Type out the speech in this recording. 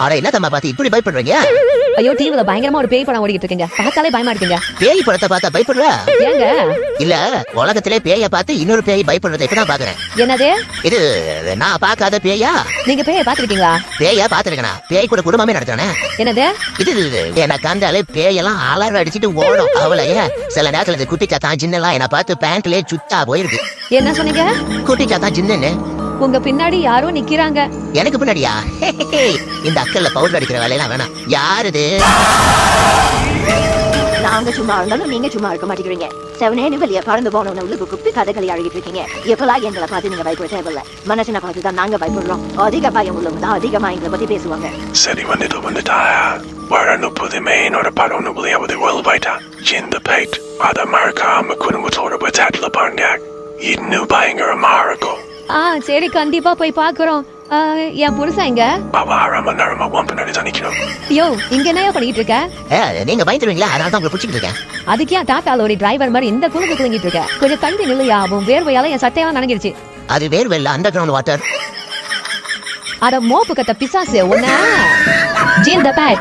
அட என்ன தம்மா பாத்து இப்படி பயப்படுறீங்க? ஐயோ டிவில பயங்கரமா ஒரு பேய் படம் ஓடிட்டு இருக்கீங்க, பார்த்தாலே பயமா இருக்குங்க. பேய் படத்தை பார்த்தா பயப்படுற? ஏங்க? இல்ல உலகத்திலே பேய பார்த்து இன்னொரு பேய் பயப்படுறதை இப்பதான் பாக்குறேன். என்னது இது? நான் பார்க்காத பேயா? நீங்க பேய பாத்துருக்கீங்களா? பேயா பாத்துருக்கேனா? பேய் கூட குடும்பமே நடத்துறானே. என்னது? இது எனக்கு கண்டாலே பேயெல்லாம் அலற அடிச்சிட்டு ஓடும். அவளைய சில நேரத்துல இந்த குட்டி சாத்தான் ஜின்னெல்லாம் என்ன பார்த்து பேண்ட்லயே சுத்தா போயிருக்கு. என்ன சொன்னீங்க? குட்டி சாத்தான் ஜின்னு. உங்க பின்னாடி யாரோ நிக்கிறாங்க. எனக்கு பின்னாடியா? இந்த அக்கல்ல பவுடர் அடிக்கிற வேலையெல்லாம் வேணாம். யாருது? நாங்க சும்மா இருந்தாலும் நீங்க சும்மா இருக்க மாட்டேங்கிறீங்க. செவனேன்னு வெளியே பறந்து போனவன உள்ள குப்பி கதைகளை அழுகிட்டு இருக்கீங்க. எப்பெல்லாம் எங்களை பார்த்து நீங்க பயப்பட தேவையில்ல. மனசனை பார்த்து தான் நாங்க பயப்படுறோம். அதிக பயம் உள்ளவங்க தான் அதிகமா எங்களை பத்தி பேசுவாங்க. சரி வந்துட்டாயா? வர என்னோட படம் நுபலியாவது ஒழுவாயிட்டா இந்த பைட் அதை மறக்காம குடும்பத்தோட பச்சாட்டுல பாருங்க. இன்னும் பயங்கரமா இருக்கும். சரி கண்டிப்பா போய் பாக்குறோம். என் புருஷன் எங்க? யோ இங்க என்ன பண்ணிட்டு இருக்க? நீங்க பயந்துருவீங்களா? அதனால தான் உங்களை பிடிச்சிட்டு இருக்கேன். அதுக்கே டாடா லோரி டிரைவர் மாதிரி இந்த குழுக்கு குழுங்கிட்டு இருக்க. கொஞ்சம் தள்ளி நில்லையா? உன் வேர்வையால என் சட்டையெல்லாம் நனைஞ்சிருச்சு. அது வேர்வையில்ல, அண்டர் கிரவுண்ட் வாட்டர். அட மோப்பு கட்ட பிசாசு ஒன்னா. ஜீன் த பேட்